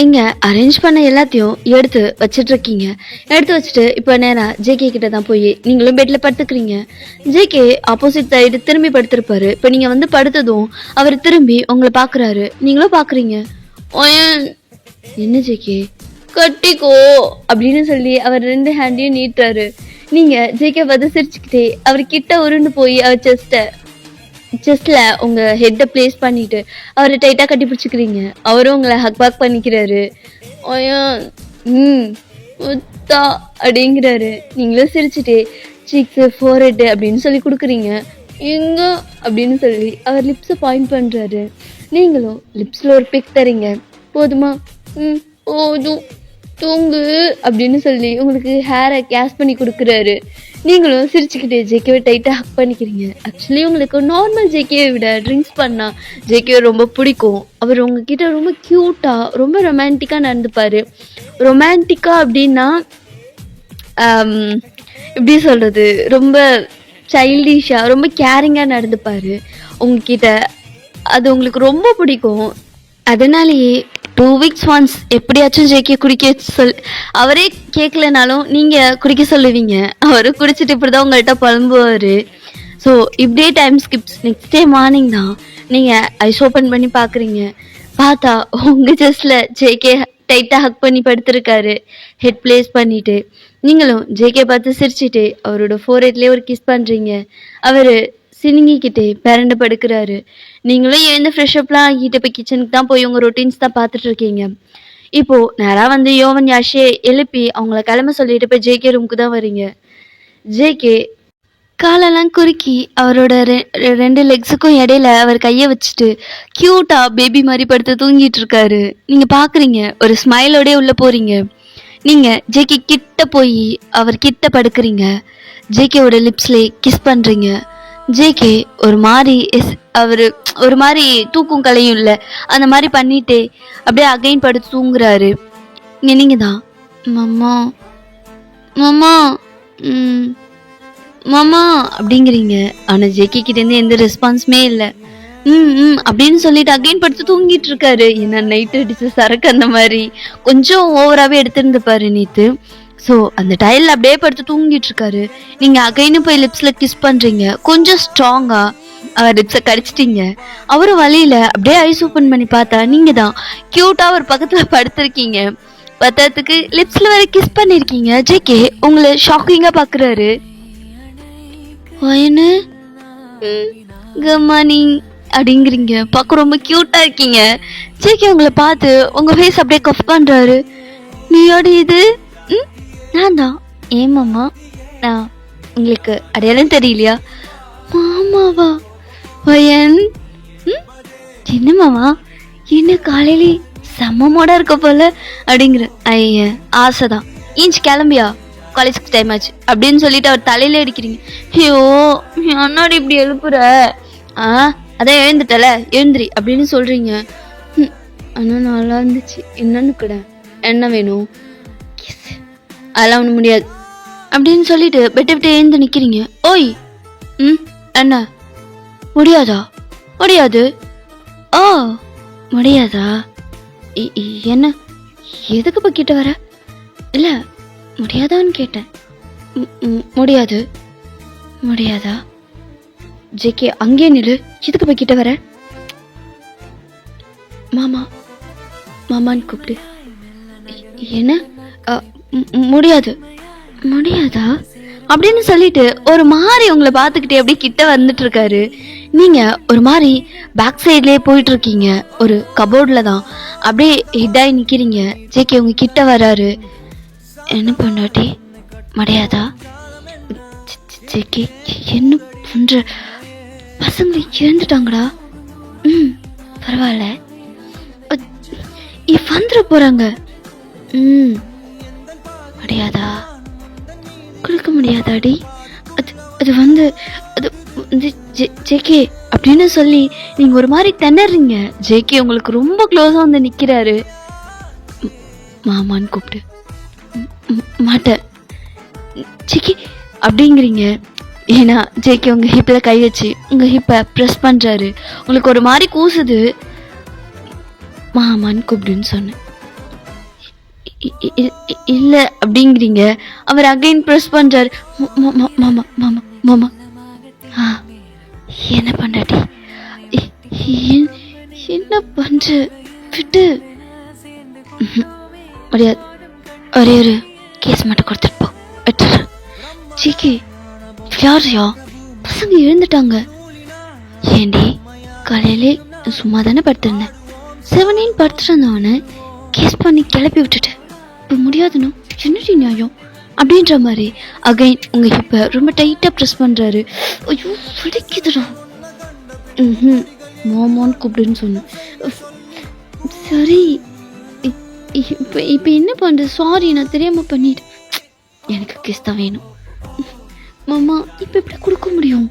இங்க அரேஞ்ச் பண்ண எல்லாத்தையும் எடுத்து வச்சுட்டு இருக்கீங்க. எடுத்து வச்சுட்டு இப்போ நேரா ஜேகே கிட்ட தான் போய் நீங்களும் பெட்ல படுத்துக்கிறீங்க. ஜேகே ஆப்போசிட் சைடு திரும்பி படுத்திருப்பாரு. இப்போ நீங்க வந்து படுத்ததும் அவர் திரும்பி உங்களை பாக்குறாரு, நீங்களும் பாக்குறீங்க. என்ன ஜேகே? கட்டிக்கோ அப்படின்னு சொல்லி அவர் 2 ஹேண்டையும் நீட்டுறாரு. நீங்க ஜேகே பார்த்து சிரிச்சுக்கிட்டே அவர் கிட்ட உருண்டு போய் அவர் செஸ்ட்ல உங்க ஹெட்டை பிளேஸ் பண்ணிட்டு அவரை டைட்டா கட்டி பிடிச்சிக்கிறீங்க. அவரும் உங்களை ஹக் பேக் பண்ணிக்கிறாரு. அப்படிங்கிறாரு. நீங்களும் சிரிச்சுட்டே சீக்ஸ் ஃபோர்ஹெட் அப்படின்னு சொல்லி கொடுக்குறீங்க. எங்க அப்படின்னு சொல்லி அவர் லிப்ஸை பாயிண்ட் பண்றாரு. நீங்களும் லிப்ஸ்ல ஒரு பிக் தரீங்க. போதுமா? போதும், தூங்கு அப்படின்னு சொல்லி உங்களுக்கு ஹேரை கேஷ் பண்ணி கொடுக்குறாரு. நீங்களும் சிரிச்சுக்கிட்டே ஜேகேவை டைட்டாக ஹக் பண்ணிக்கிறீங்க. ஆக்சுவலி உங்களுக்கு நார்மல் ஜேகேவை விட ட்ரிங்க்ஸ் பண்ணால் ஜேகேவை ரொம்ப பிடிக்கும். அவர் உங்ககிட்ட ரொம்ப க்யூட்டாக ரொம்ப ரொமான்டிக்காக நடந்துப்பார். ரொமான்டிக்காக அப்படின்னா எப்படி சொல்கிறது, ரொம்ப சைல்டிஷாக ரொம்ப கேரிங்காக நடந்துப்பார் உங்ககிட்ட. அது உங்களுக்கு ரொம்ப பிடிக்கும். அதனாலேயே 2 weeks ஒன்ஸ் எப்படியாச்சும் ஜேகே குடிக்க அவரே கேட்கலனாலும் நீங்கள் குடிக்க சொல்லுவீங்க. அவரும் குடிச்சிட்டு இப்படி தான் உங்கள்கிட்ட புலம்புவார். ஸோ இப்படியே time Schiff's. Next day morning தான் நீங்கள் ஐஸ் ஓப்பன் பண்ணி பார்க்குறீங்க. பார்த்தா உங்கள் செஸ்டில் ஜேகே டைட்டாக ஹக் பண்ணி படுத்திருக்காரு, ஹெட் பிளேஸ் பண்ணிட்டு. நீங்களும் ஜேகே பார்த்து சிரிச்சுட்டு அவரோட ஃபோர்ஹெட்லேயே ஒரு கிஸ் பண்ணுறீங்க. அவர் சினிங்கிக்கிட்டே பேரண்ட படுக்கிறாரு. நீங்களும் எழுந்து ஃப்ரெஷ்அப்லாம் ஆகிட்டு இப்போ கிச்சனுக்கு தான் போய் உங்கள் ரொட்டீன்ஸ் தான் பார்த்துட்டு இருக்கீங்க. இப்போது நேராக வந்து யோவன் யாஷே எழுப்பி அவங்கள கிளம்ப சொல்லிட்டு போய் ஜேகே ரூமுக்கு தான் வரீங்க. ஜேகே காலெல்லாம் குறுக்கி அவரோட 2 லெக்ஸுக்கும் இடையில அவர் கையை வச்சுட்டு க்யூட்டாக பேபி மாதிரி படுத்து தூங்கிட்டு இருக்காரு. நீங்கள் பார்க்குறீங்க, ஒரு ஸ்மைலோடே உள்ளே போகிறீங்க. நீங்கள் ஜேகே கிட்ட போய் அவர் கிட்ட படுக்கிறீங்க. ஜேகேவோட லிப்ஸ்லே கிஸ் பண்ணுறீங்க. ஜேகே ஒரு மாதிரி அவர் ஒரு மாதிரி தூக்கம் கலையும் இல்லை, அந்த மாதிரி பண்ணிட்டு அப்படியே அகைன் படுத்து தூங்குறாரு. நீங்கள் தான் மாமா மாமா மாமா அப்படிங்கிறீங்க. ஆனா ஜேகே கிட்ட இருந்து எந்த ரெஸ்பான்ஸுமே இல்ல. அப்படின்னு சொல்லிட்டு அகைன் படுத்து தூங்கிட்டு இருக்காரு. என்ன நைட் அடிச்ச சரக்கு அந்த மாதிரி கொஞ்சம் ஓவராவே எடுத்திருந்துப்பாரு நேத்து. ஸோ அந்த டயல்ல அப்படியே படுத்து தூங்கிட்டு இருக்காரு. நீங்க அகைன்னு போய் லிப்ஸ்ல கிஸ் பண்றீங்க. கொஞ்சம் ஸ்ட்ராங்கா அவர் லிப்ஸை கடிச்சிட்டீங்க. அவரும் வழியில அப்படியே ஐஸ் ஓப்பன் பண்ணி பார்த்தா நீங்க தான் கியூட்டா ஒரு பக்கத்துல படுத்திருக்கீங்க. பத்தத்துக்கு லிப்ஸ்ல வேற கிஸ் பண்ணிருக்கீங்க. ஜேகே உங்களை ஷாக்கிங்கா பாக்குறாரு. என்ன குட் மார்னிங் அப்படிங்கிறீங்க. பார்க்க ரொம்ப கியூட்டா இருக்கீங்க. ஜேகே உங்களை பார்த்து உங்க ஃபேஸ் அப்படியே கஃப் பண்றாரு. நீயோட இது நான் தான். ஏன் மாமா, நான் உங்களுக்கு அடையாளம் தெரியலையா? மாமாவா? வயன் என்ன மாமா, என்ன காலையிலே செம்மமோட இருக்க போல அப்படிங்கிற. ஐய ஆசைதான். இன்ச்சு கிளம்பியா, காலேஜுக்கு டைம் ஆச்சு அப்படின்னு சொல்லிட்டு அவர் தலையில அடிக்கிறீங்க. ஐயோ அண்ணாடி இப்படி எழுப்புற. அதான் எழுந்துட்டல, எழுந்திரி அப்படின்னு சொல்றீங்க. அண்ணா நல்லா இருந்துச்சு, என்னன்னு கூட என்ன வேணும்? அதெல்லாம் ஒன்றும் முடியாது அப்படின்னு சொல்லிட்டு பெட்டை விட்டு எழுந்து நிக்கிறீங்க. ஓய் என்ன முடியாதா? முடியாது. ஓ முடியாதா? என்ன எதுக்கு இப்போ கிட்ட வர? இல்ல முடியாதான்னு கேட்டேன். முடியாது. முடியாதா? ஜேகே அங்கே நில்லு. எதுக்கு போய் கிட்ட வர? மாமா, மாமான்னு கூப்பிடு. என்ன? முடியாது. முடியாதா அப்படின்னு சொல்லிட்டு ஒரு மாதிரி உங்களை பார்த்துக்கிட்டே அப்படியே கிட்ட வந்துட்டு இருக்காரு. நீங்க ஒரு மாதிரி பேக் சைட்லயே போயிட்டு இருக்கீங்க. ஒரு கபோர்ட்ல தான் அப்படியே ஹிட்டாகி நிக்கிறீங்க. ஜேகே உங்க கிட்ட வராரு. என்ன பண்ணாட்டி முடியாதா? ஜேகே என்ன பண்ற? பசங்களை இழந்துட்டாங்கடா. பரவாயில்ல, வந்துட போறாங்க. முடியாதா? கொடுக்க முடியாதாடி? அது வந்து ஜேகே அப்படின்னு சொல்லி நீங்க ஒரு மாதிரி திணறீங்க. ஜேகே உங்களுக்கு ரொம்ப க்ளோஸா வந்து நிக்கிறாரு. மாமான்னு கூப்பிட்டு. மாட்டேன் ஜேகே அப்படிங்கிறீங்க. ஏன்னா ஜேகே உங்க ஹிப்ல கை வச்சு உங்க ஹிப்பை ப்ரெஸ் பண்றாரு. உங்களுக்கு ஒரு மாதிரி கூசுது. மாமான்னு கூப்பிடுன்னு சொன்னேன். இல்ல அப்படிங்கிறீங்க. அவர் அகைன் ப்ரெஸ் பண்றாரு. மாமா மாமா மாமா. என்ன பண்றாடி? என்ன பண்ற? விட்டு. முடியாது. ஒரே ஒரு கேஸ் மட்டும் கொடுத்துட்டு போ. விட்டுரு. ஜேகே யாரையா? பசங்க எழுந்துட்டாங்க. ஏண்டி காலையிலே சும்மா தானே படுத்திருந்தேன். 7 படுத்துட்டு இருந்தவனை கேஸ் பண்ணி கிளப்பி விட்டுட்டு இப்போ முடியாதுன்னு என்னடி நியாயம் அப்படின்ற மாதிரி அகைன் உங்க ஹிப்பை ரொம்ப டைட்டா ப்ரெஸ் பண்றாரு. ஐயோ வலிக்குதுடா. மாமான்னு கூப்பிடுன்னு சொன்னேன். சரி இப்போ என்ன பண்ற? சாரி, நான் தெரியாம பண்ணிட்டேன். எனக்கு கிஸ் தான் வேணும். மாமா இப்போ எப்படி கொடுக்க முடியும்?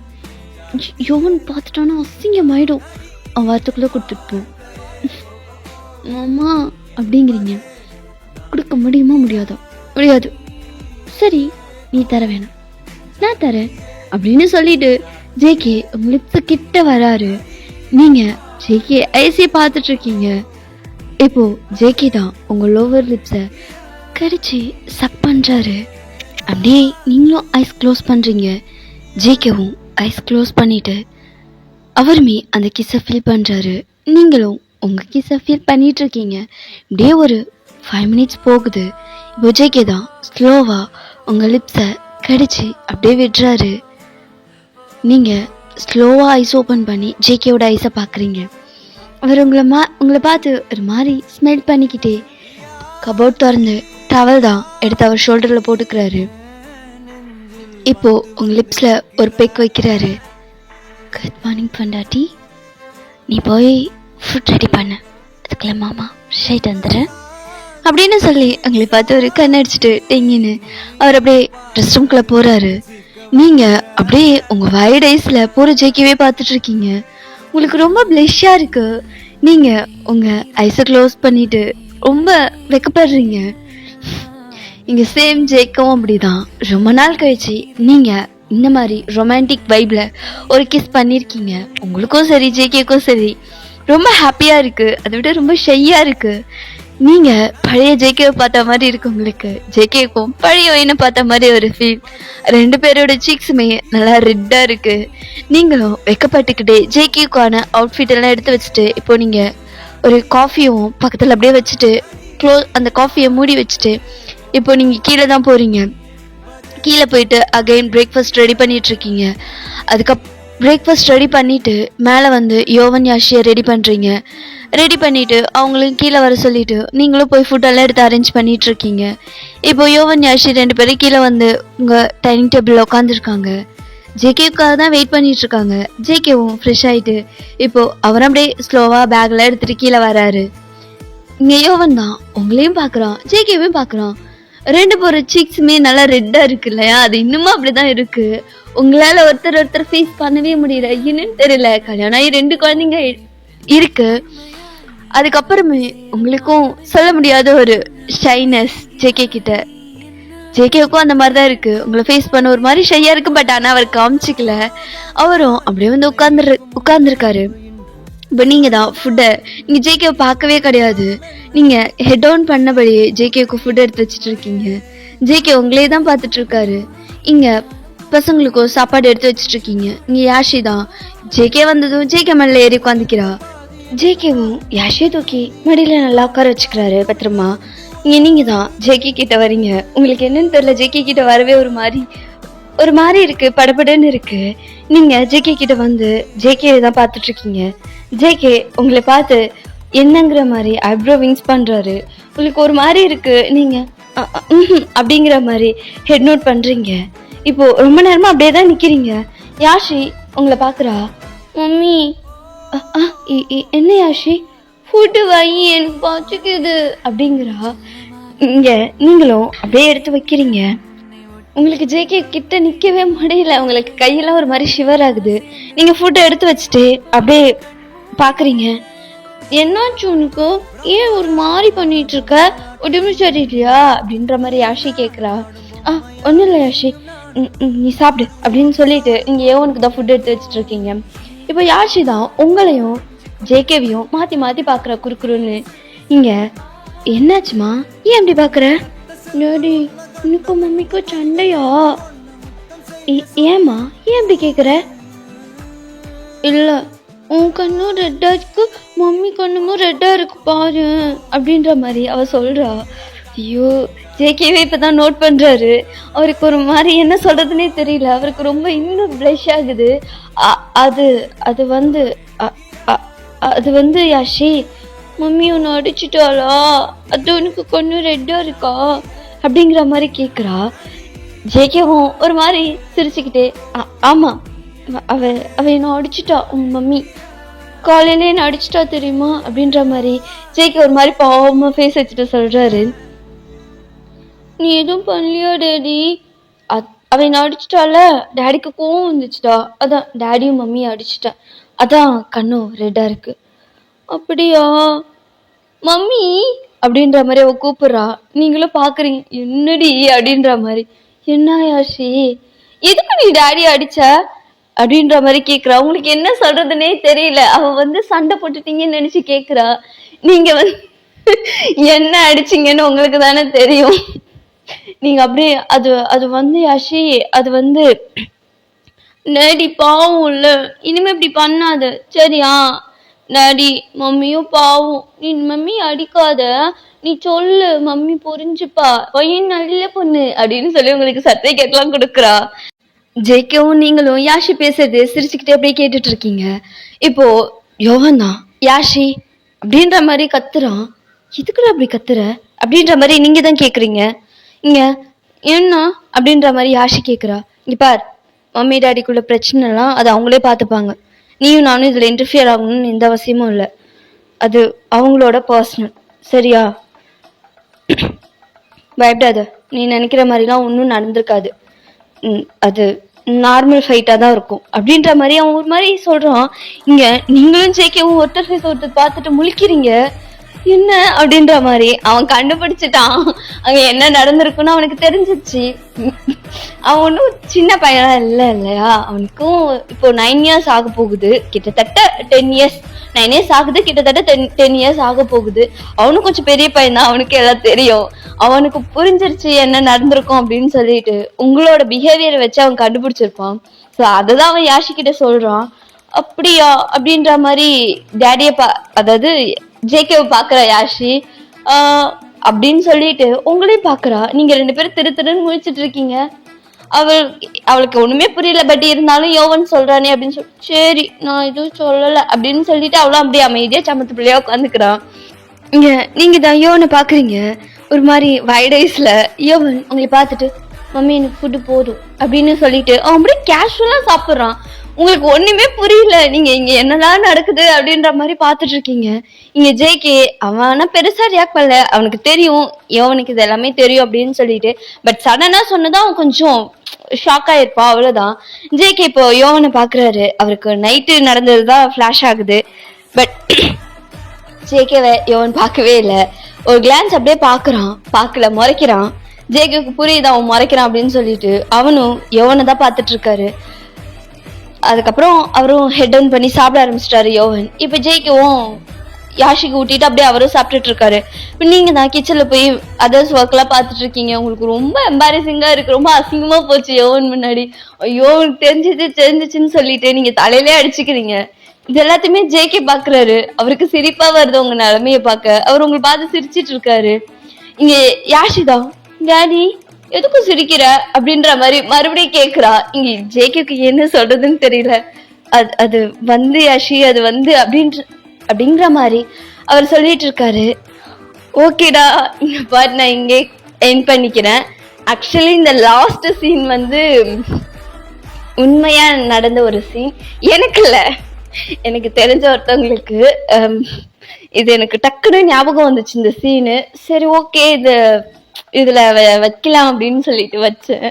யோவன் பார்த்துட்டானா அசிங்கமாயிடும். அவன் வாரத்துக்குள்ளே கொடுத்துட்டு மாமா அப்படிங்கிறீங்க. கொடுக்க முடியுமா? முடியாதா? முடியாது. சரி நீ தர வேணாம், நான் தரேன் அப்படின்னு சொல்லிட்டு ஜேகே உங்க லிப்ஸு கிட்ட வராரு. நீங்க ஜேகே ஐஸே பார்த்துட்டு இருக்கீங்க. இப்போ ஜேகே தான் உங்க லோவர் லிப்ஸை கடிச்சு சக் பண்றாரு. அப்படியே நீங்களும் ஐஸ் க்ளோஸ் பண்றீங்க. ஜேகேவும் ஐஸ் க்ளோஸ் பண்ணிட்டு அவருமே அந்த கிஸ்ஸை ஃபீல் பண்றாரு. நீங்களும் உங்க கிஸ்ஸை ஃபீல் பண்ணிட்டு இருக்கீங்க. இப்படியே ஒரு 5 minutes போகுது. இப்போ ஜேகே தான் ஸ்லோவா உங்க லிப்ஸை கடிச்சு அப்படியே விடுறாரு. நீங்க ஸ்லோவா ஐஸ் ஓப்பன் பண்ணி ஜேகேவோட ஐஸை பார்க்குறீங்க. அவர் உங்களை பார்த்து ஒரு மாதிரி ஸ்மெல் பண்ணிக்கிட்டே கபோர்ட் திறந்து டவல் தான் எடுத்து அவர் ஷோல்டரில் போட்டுக்கிறாரு. இப்போ உங்க லிப்ஸ்ல ஒரு பெக் வைக்கிறாரு. குட் மார்னிங் பொண்டாட்டி, நீ போய் ஃபுட் ரெடி பண்ண, அதுக்குள்ள மாமா ஷைட் வந்துடுறேன் அப்படின்னு சொல்லி உங்களை பார்த்து ஒரு கண்ணடிச்சுட்டு டெங்கின்னு அவர் அப்படியே ரெஸ்ட் ரூம்குள்ள போறாரு. நீங்க அப்படியே உங்க வைட் ஐஸ்ல போற ஜேகேவே பார்த்துட்டு இருக்கீங்க. உங்களுக்கு ரொம்ப பிளஷ்ஷா இருக்கு. நீங்க உங்க ஐஸை க்ளோஸ் பண்ணிட்டு ரொம்ப வெக்கப்படுறீங்க. இங்க சேம் ஜேக்கும் அப்படிதான். ரொம்ப நாள் கழிச்சு நீங்க இந்த மாதிரி ரொமான்டிக் வைப்ல ஒரு கிஸ் பண்ணியிருக்கீங்க. உங்களுக்கும் சரி ஜேகேக்கும் சரி ரொம்ப ஹாப்பியா இருக்கு. அதை விட ரொம்ப ஷையா இருக்கு. நீங்க பழைய ஜேகேவை பார்த்த மாதிரி இருக்கு உங்களுக்கு. ஜேகேக்கும் பழைய வயனை பார்த்த மாதிரி ஒரு ஃபீல். ரெண்டு பேரோட சீக்ஸுமே நல்லா ரெட்டா இருக்கு. நீங்களும் வெக்கப்பட்டுக்கிட்டே ஜேகேக்கான அவுட்ஃபிட் எல்லாம் எடுத்து வச்சுட்டு இப்போ நீங்க ஒரு காஃபியும் பக்கத்துல அப்படியே வச்சுட்டு அந்த காஃபியை மூடி வச்சுட்டு இப்போ நீங்க கீழே தான் போறீங்க. கீழே போயிட்டு அகைன் பிரேக்ஃபாஸ்ட் ரெடி பண்ணிட்டு இருக்கீங்க. பிரேக்ஃபாஸ்ட் ரெடி பண்ணிட்டு மேலே வந்து யோவன் யாஷியை ரெடி பண்ணுறீங்க. ரெடி பண்ணிட்டு அவங்களும் கீழே வர சொல்லிட்டு நீங்களும் போய் ஃபுட்டெல்லாம் எடுத்து அரேஞ்ச் பண்ணிட்டு இருக்கீங்க. இப்போ யோவன் யாஷி ரெண்டு பேரும் கீழே வந்து உங்கள் டைனிங் டேபிளில் உட்காந்துருக்காங்க. ஜேகேவுக்காக தான் வெயிட் பண்ணிட்டு இருக்காங்க. ஜேகேவும் ஃப்ரெஷ் ஆகிட்டு இப்போ அவர் அப்படியே ஸ்லோவாக பேக்லாம் எடுத்துட்டு கீழே வராரு. இங்கே யோவன் தான் உங்களையும் பார்க்குறான், ஜேகேவையும் பார்க்குறான். ரெண்டு பேர் சீக்ஸுமே நல்லா ரெட்டா இருக்கு இல்லையா? அது இன்னுமும் அப்படிதான் இருக்கு. உங்களால ஒருத்தர் ஃபேஸ் பண்ணவே முடியல. என்னன்னு தெரியல. கல்யாணம் ஆகி 2 குழந்தைங்க இருக்கு. அதுக்கப்புறமே உங்களுக்கும் சொல்ல முடியாத ஒரு ஷைனஸ் ஜேகே கிட்ட. ஜேகேவுக்கும் அந்த மாதிரி தான் இருக்கு. உங்களை ஃபேஸ் பண்ண ஒரு மாதிரி ஷையா இருக்கு. பட் ஆனால் அவர் காமிச்சிக்கல. அவரும் அப்படியே வந்து உட்கார்ந்துருக்காரு. இப்போ நீங்கள் தான் ஃபுட்டை நீங்கள் ஜேகேவை பார்க்கவே கிடையாது. நீங்கள் ஹெட் டவுன் பண்ணபடி ஜேகேவுக்கு ஃபுட் எடுத்து வச்சுட்டு இருக்கீங்க. ஜேகே உங்களே தான் பார்த்துட்டு இருக்காரு. இங்கே பசங்களுக்கும் சாப்பாடு எடுத்து வச்சுட்டு இருக்கீங்க. இங்கே யாஷி தான். ஜேகே வந்ததும் ஜேகே மேலே ஏறி உட்காந்துக்கிறா. ஜேகேவும் யாஷியை தூக்கி மடியில் நல்லா உட்கார வச்சுக்கிறாரு பத்திரமா. இங்கே நீங்கள் தான் ஜேகே கிட்ட வரீங்க. உங்களுக்கு என்னன்னு தெரியல, ஜேகே கிட்ட வரவே ஒரு மாதிரி இருக்கு, படபடன்னு இருக்கு. நீங்க ஜேகே கிட்ட வந்து ஜேகே தான் பார்த்துட்டு இருக்கீங்க. ஜேகே உங்களை பார்த்து என்னங்கிற மாதிரி ஐப்ரோ விங்ஸ் பண்றாரு. உங்களுக்கு ஒரு மாதிரி இருக்கு. நீங்க அப்படிங்கிற மாதிரி ஹெட் நோட் பண்றீங்க. இப்போ ரொம்ப நேரமா அப்படியே தான் நிக்கிறீங்க. யாஷி உங்களை பாக்குறா. மம்மி என்ன யாஷி, ஃபுட்டு வாங்கி எனக்கு பச்சுக்குது அப்படிங்கிறா. இங்க நீங்களும் அப்படியே எடுத்து வைக்கிறீங்க. உங்களுக்கு ஜேகே கிட்ட நிற்கவே முடியல. உங்களுக்கு கையெல்லாம் ஒரு மாதிரி ஷிவர் ஆகுது. நீங்கள் ஃபுட்டை எடுத்து வச்சுட்டு அப்படியே பார்க்குறீங்க. என்னாச்சு உனக்கு? ஏன் ஒரு மாதிரி பண்ணிட்டு இருக்க? உடம்பு சரியில்லையா அப்படின்ற மாதிரி யாஷி கேட்குறா. ஒன்றும் இல்லை யாஷி, நீ சாப்பிடு அப்படின்னு சொல்லிட்டு நீங்கள் யோவனுக்கு தான் ஃபுட் எடுத்து வச்சுட்டு இருக்கீங்க. இப்போ யாஷி தான் உங்களையும் ஜேகேவையும் மாற்றி மாற்றி பார்க்குற குறுக்குறுன்னு. இங்கே என்னாச்சுமா, ஏன் அப்படி பார்க்குற? டாடி உனக்கு மம்மிக்கும் சண்டையா? ஏமா ஏன் அப்படி கேட்குற? இல்லை, உன் கண்ணும் ரெட்டா இருக்கு, மம்மி கண்ணுமும் ரெட்டா இருக்கு பாரு அப்படின்ற மாதிரி அவ சொல்றா. ஐயோ, ஜேகேவே இப்பதான் நோட் பண்றாரு. அவருக்கு ஒரு மாதிரி என்ன சொல்றதுன்னே தெரியல. அவருக்கு ரொம்ப இன்னும் ப்ளஷ் ஆகுது. அது வந்து யாஷி, மம்மி உன்னை அடிச்சுட்டாளா? அது உனக்கு கொஞ்சம் ரெட்டா இருக்கா அப்படிங்கிற மாதிரி கேட்குறா. ஜேகேவும் ஒரு மாதிரி சிரிச்சுக்கிட்டே ஆமா, அவ என்ன அடிச்சுட்டா, உன் மம்மி காலையிலே என்ன அடிச்சுட்டா தெரியுமா அப்படின்ற மாதிரி ஜேகே ஒரு மாதிரி பாவமா ஃபேஸ் வச்சுட்டு சொல்றாரு. நீ எதுவும் பண்ணலையா டேடி? அவ என்ன அடிச்சுட்டால, டேடிக்கு கோவம் வந்துச்சுட்டா, அதான் டேடியும் மம்மியும் அடிச்சுட்டா, அதான் கண்ணும் ரெட்டா இருக்கு. அப்படியா மம்மி அப்படின்ற மாதிரி அவ கூப்பிடுறா. நீங்களும் பாக்குறீங்க, என்னடி அப்படின்ற மாதிரி. என்ன யாஷி, எதுக்கு நீ டாடி அடிச்ச அப்படின்ற மாதிரி கேக்குறா. உங்களுக்கு என்ன சொல்றதுன்னே தெரியல. அவ வந்து சண்டை போட்டுட்டீங்கன்னு நினைச்சு கேக்குறா. நீங்க வந்து என்ன அடிச்சீங்கன்னு உங்களுக்கு தானே தெரியும். நீங்க அப்படியே அது வந்து யாஷி, அது வந்து டாடி பாவம் இல்ல, இனிமே இப்படி பண்ணாத சரியா? டாடி மம்மியும் பாவம், நீ மம்மி அடிக்காத, நீ சொல்லு, மம்மி புரிஞ்சுப்பா, பையன் நல்ல பொண்ணு அப்படின்னு சொல்லி உங்களுக்கு சர்டிபிகேட்லாம் கொடுக்குறா. ஜேகேவும் நீங்களும் யாஷி பேசுறது சிரிச்சுக்கிட்டே அப்படியே கேட்டுட்டு இருக்கீங்க. இப்போ யோவன் தான் யாஷி அப்படின்ற மாதிரி கத்துறான். எதுக்குடா அப்படி கத்துற அப்படின்ற மாதிரி நீங்க தான் கேக்குறீங்க. இங்க என்ன அப்படின்ற மாதிரி யாஷி கேக்குறா. இங்க பார், மம்மி டாடிக்குள்ள பிரச்சனைலாம் அது அவங்களே பார்த்துப்பாங்க. நீயும் நானும் இதுல இன்டர்ஃபியர் ஆகணும்னு எந்த அவசியமும் இல்லை. அது அவங்களோட பர்சனல், சரியா? பயப்படாத, நீ நினைக்கிற மாதிரிலாம் ஒன்றும் நடந்திருக்காது. அது நார்மல் ஃபைட்டாக தான் இருக்கும் அப்படின்ற மாதிரி அவன் ஒரு மாதிரி சொல்றான். இங்க நீங்களும் ஜேகேவும் ஒருத்தர் ஃபேஸ் ஒருத்தர் பார்த்துட்டு முழிக்கிறீங்க. என்ன அப்படின்ற மாதிரி அவன் கண்டுபிடிச்சிட்டான். அங்க என்ன நடந்திருக்குன்னு அவனுக்கு தெரிஞ்சிச்சு. அவன் ஒன்றும் சின்ன பையனா இல்லை இல்லையா, அவனுக்கும் இப்போ 9 இயர்ஸ் ஆக போகுது, கிட்டத்தட்ட 10 இயர்ஸ் 9 இயர்ஸ் ஆகுது, கிட்டத்தட்ட 10 இயர்ஸ் ஆக போகுது. அவனும் கொஞ்சம் பெரிய பையன் தான், அவனுக்கு எல்லாம் தெரியும். அவனுக்கு புரிஞ்சிருச்சு என்ன நடந்திருக்கும் அப்படின்னு சொல்லிட்டு உங்களோட பிஹேவியரை வச்சு அவன் கண்டுபிடிச்சிருப்பான். ஸோ அதை தான் அவன் யாஷி கிட்ட சொல்றான். அப்படியா அப்படின்ற மாதிரி அதாவது ஜேகேவை பாக்குற யாஷி அப்படின்னு சொல்லிட்டு உங்களையும் பாக்குறா. நீங்க 2 பேரும் திருன்னு முழிச்சிட்டு இருக்கீங்க. அவளுக்கு ஒண்ணுமே புரியல. பட் இருந்தாலும் யோவன் சொல்றானே அப்படின்னு சொல்லி சரி நான் எதுவும் சொல்லல அப்படின்னு சொல்லிட்டு அவளும் அப்படியே அமைதியா சமத்து பிள்ளையா உட்காந்துக்கிறான். நீங்க தான் யோவனை பாக்குறீங்க ஒரு மாதிரி வைட் ஐஸ்ல. யோவன் உங்களை பார்த்துட்டு மம்மி எனக்கு ஃபுட்டு போதும் அப்படின்னு சொல்லிட்டு அவன் அப்படியே கேஷுவலா சாப்பிடுறான். உங்களுக்கு ஒண்ணுமே புரியல, நீங்க இங்க என்னதான் நடக்குது அப்படின்ற மாதிரி பாத்துட்டு இருக்கீங்க. இங்க ஜேகே அவனா பெருசா ரியாக்ட் பண்ணல, அவனுக்கு தெரியும் யோவனுக்கு இது எல்லாமே தெரியும் அப்படின்னு சொல்லிட்டு. பட் சடனா சொன்னதான் அவன் கொஞ்சம் ஷாக் ஆயிருப்பான், அவ்வளவுதான். ஜேகே இப்போ யோவனை பாக்குறாரு. அவருக்கு நைட்டு நடந்ததுதான் ஃபிளாஷ் ஆகுது. பட் ஜேகேவை யோவன் பார்க்கவே இல்லை. ஒரு கிளான்ஸ் அப்படியே பார்க்கல, முறைக்கிறான். ஜேகேக்கு புரியுது அவன் முறைக்கிறான் அப்படின்னு சொல்லிட்டு அவனும் யோவனை தான் பார்த்துட்டு இருக்காரு. அதுக்கப்புறம் அவரும் ஹெட் டவுன் பண்ணி சாப்பிட ஆரம்பிச்சிட்டாரு யோவன். இப்ப ஜேகேவும் யாஷிக்கு ஊட்டிட்டு அப்படியே அவரும் சாப்பிட்டுட்டு இருக்காரு. இப்ப நீங்க தான் கிச்சன்ல போய் அதர்ஸ் ஒர்க் எல்லாம் பாத்துட்டு இருக்கீங்க. உங்களுக்கு ரொம்ப எம்பாரசிங்கா இருக்கு, ரொம்ப அசிங்கமா போச்சு யோவன் முன்னாடி. ஐயோ தெரிஞ்சிச்சுன்னு சொல்லிட்டு நீங்க தலையிலே அடிச்சுக்கிறீங்க. இது எல்லாத்தையுமே ஜேகே பாக்குறாரு. அவருக்கு சிரிப்பா வருது உங்க நிலைமைய பார்க்க. அவர் உங்களை பார்த்து சிரிச்சிட்டு இருக்காரு. இங்க யாஷிதான் டாடி எதுக்கும் சிரிக்கிற அப்படின்ற மாதிரி மறுபடியும் கேக்குறா. இங்க ஜேகேக்கு என்ன சொல்றதுன்னு தெரியல. அது வந்து யாஷி அது வந்து அப்படிங்கிற மாதிரி அவர் சொல்லிட்டு இருக்காரு. ஓகேடா இந்த பாட்டு நான் இங்கே எண்ட் பண்ணிக்கிறேன். ஆக்சுவலி இந்த லாஸ்ட் சீன் வந்து உண்மையா நடந்த ஒரு சீன். எனக்கு இல்ல, எனக்கு தெரிஞ்ச ஒருத்தவங்களுக்கு இது எனக்கு டக்குன்னு ஞாபகம் வந்துச்சு இந்த சீனு. சரி ஓகே இதுல வைக்கலாம் அப்படின்னு சொல்லிட்டு வச்சேன்.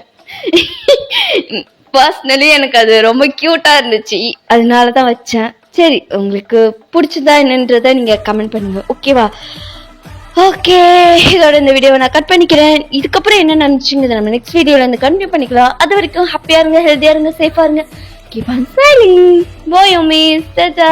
பர்சனலி எனக்கு அது ரொம்ப கியூட்டா இருந்துச்சு, அதனாலதான் வச்சேன். சரி உங்களுக்கு பிடிச்சதா என்னன்றத நீங்க கமெண்ட் பண்ணுங்க, ஓகேவா? ஓகே, இதோட இந்த வீடியோவை நான் கட் பண்ணிக்கிறேன். இதுக்கப்புறம் என்ன நினைச்சுங்க நம்ம நெக்ஸ்ட் வீடியோல இருந்து கண்டினியூ பண்ணிக்கலாம். அது வரைக்கும் ஹாப்பியா இருங்க, ஹெல்தியா இருங்க, சேஃபா இருங்க. Keep on smiling. Bye, Yomis. Ta-ta.